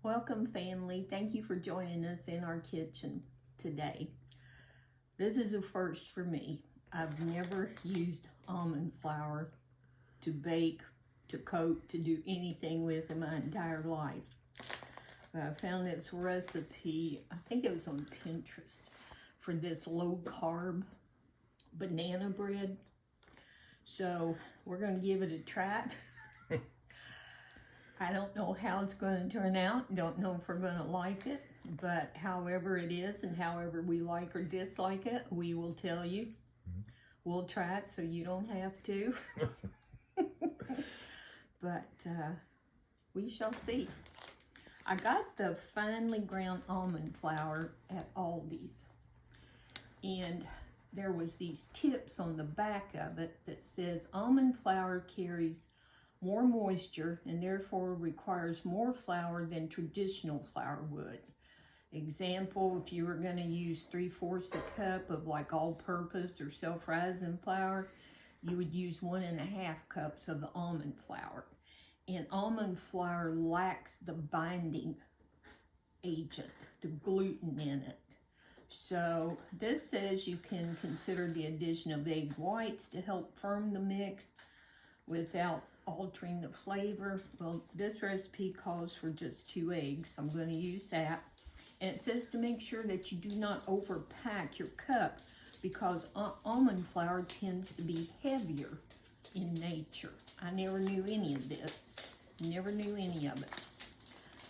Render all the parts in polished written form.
Welcome, family. Thank you for joining us in our kitchen today. This is a first for me. I've never used almond flour to bake, to coat, to do anything with in my entire life. But I found this recipe, I think it was on Pinterest, for this low carb banana bread. So we're going to give it a try. I don't know how it's going to turn out. Don't know if we're going to like it. But however it is and however we like or dislike it, we will tell you. We'll try it so you don't have to. But we shall see. I got the finely ground almond flour at Aldi's. And there was these tips on the back of it that says almond flour carries more moisture and therefore requires more flour than traditional flour would. Example, if you were going to use 3/4 a cup of like all-purpose or self-rising flour, you would use 1.5 cups of the almond flour. And almond flour lacks the binding agent, the gluten in it. So this says you can consider the addition of egg whites to help firm the mix without altering the flavor. Well, this recipe calls for just 2 eggs, so I'm going to use that. And it says to make sure that you do not overpack your cup because almond flour tends to be heavier in nature. I never knew any of this. Never knew any of it.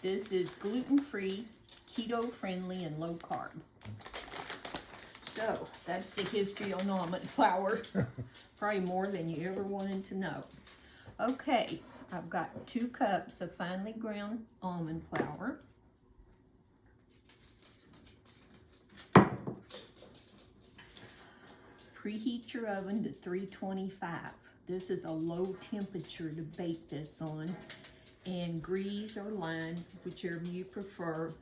This is gluten-free, keto-friendly, and low carb. So that's the history on almond flour. Probably more than you ever wanted to know. Okay, I've got 2 cups of finely ground almond flour. Preheat your oven to 325. This is a low temperature to bake this on. And grease or line, whichever you prefer,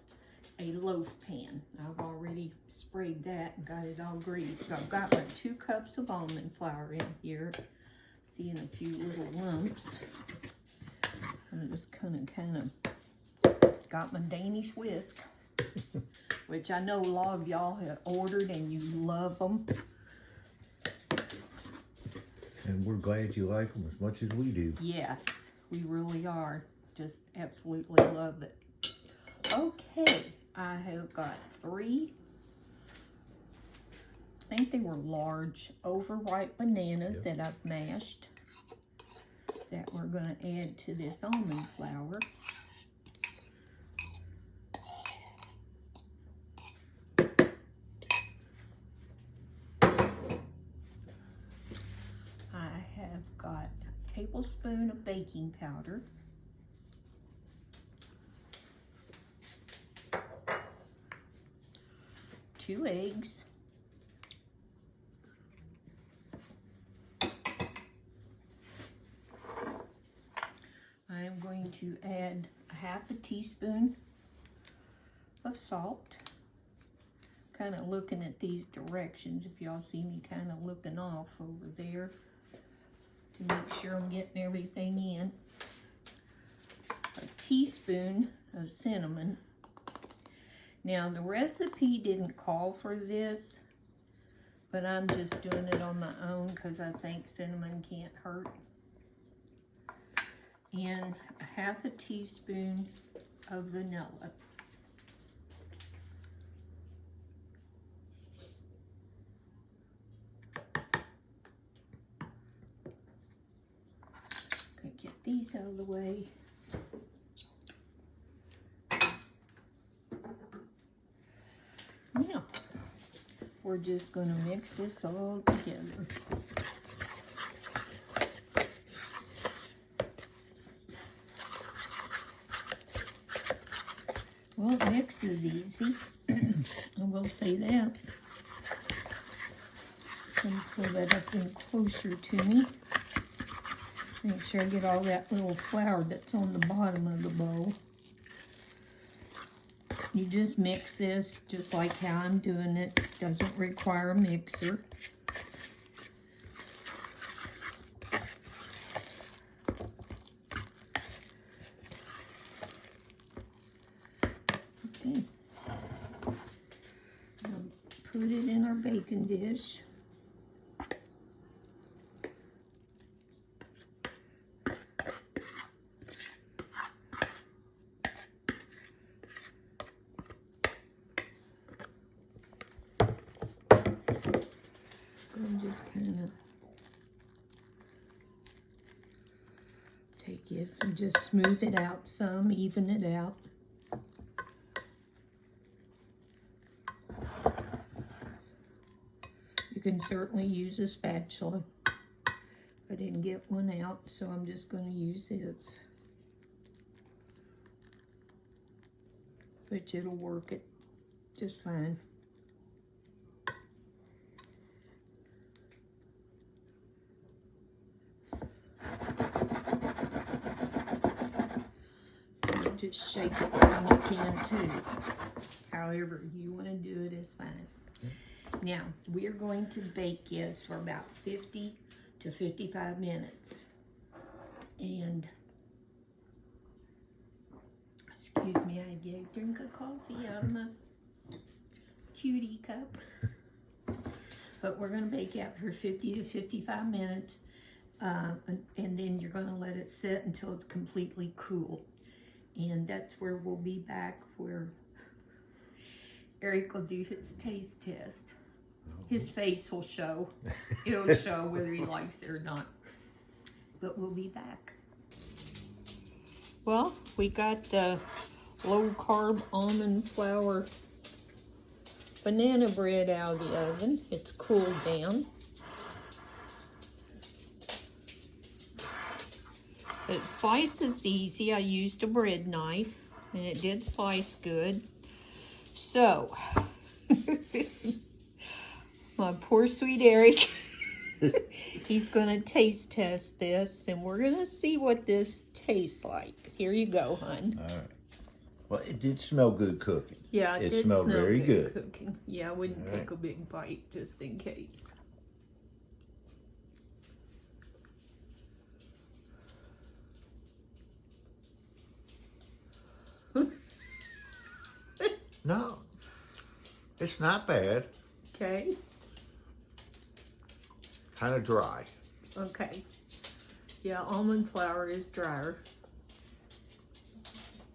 a loaf pan. I've already sprayed that and got it all greased. So I've got my 2 cups of almond flour in here. Seeing a few little lumps. And I just kind of got my Danish whisk, which I know a lot of y'all have ordered and you love them. And we're glad you like them as much as we do. Yes, we really are. Just absolutely love it. Okay, I have got 3, I think they were large, overripe bananas that I've mashed that we're going to add to this almond flour. I have got a tablespoon of baking powder. Two eggs. I am going to add a 1/2 teaspoon of salt. Kind of looking at these directions, if y'all see me kind of looking off over there to make sure I'm getting everything in. A teaspoon of cinnamon. Now the recipe didn't call for this, but I'm just doing it on my own because I think cinnamon can't hurt. And a 1/2 teaspoon of vanilla. Gonna get these out of the way. Now, we're just gonna mix this all together. Well, it mixes easy. I will say that. Let me pull that up in closer to me. Make sure I get all that little flour that's on the bottom of the bowl. You just mix this just like how I'm doing it. Doesn't require a mixer. Okay. Now put it in our baking dish. And just kind of take this and just smooth it out some, even it out. You can certainly use a spatula. I didn't get one out, so I'm just going to use this. Which it'll work it just fine. Just shake it some you can too. However you want to do it is fine. Now, we are going to bake this for about 50 to 55 minutes. And, excuse me, I gave a drink of coffee out of my cutie cup. But we're going to bake out for 50 to 55 minutes. And then you're going to let it sit until it's completely cool. And that's where we'll be back, where Eric will do his taste test. His face will show. It'll show whether he likes it or not. But we'll be back. Well, we got the low-carb almond flour banana bread out of the oven. It's cooled down. It slices easy. I used a bread knife, and it did slice good. So, my poor sweet Eric, he's going to taste test this, and we're going to see what this tastes like. Here you go, hon. All right. Well, it did smell good cooking. Yeah, it did smelled smell very good. Cooking. Yeah, I wouldn't All take right. a big bite just in case. No, it's not bad. Okay. Kind of dry. Okay. Yeah, almond flour is drier.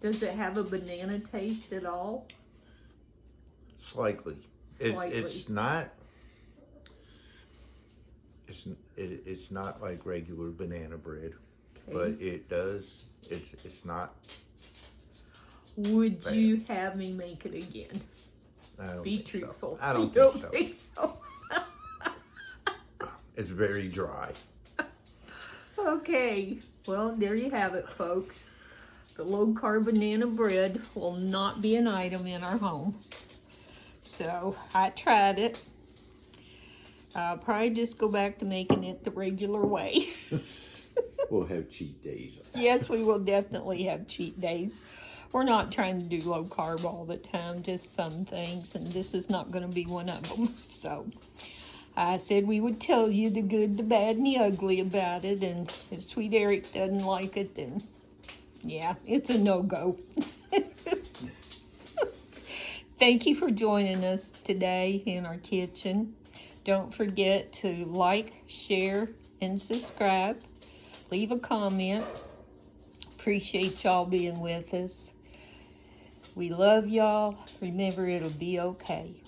Does it have a banana taste at all? Slightly. Slightly. It's not. It's not like regular banana bread, but it does. It's not. Would bad. you have me make it again? I don't Be think truthful. So. I don't You think so. think so? It's very dry. Okay. Well, there you have it, folks. The low-carb banana bread will not be an item in our home. So, I tried it. I'll probably just go back to making it the regular way. We'll have cheat days. Yes, we will definitely have cheat days. We're not trying to do low carb all the time, just some things, and this is not going to be one of them. So I said we would tell you the good, the bad, and the ugly about it, and if Sweet Eric doesn't like it, then yeah, it's a no-go. Thank you for joining us today in our kitchen. Don't forget to like, share, and subscribe. Leave a comment. Appreciate y'all being with us. We love y'all. Remember, it'll be okay.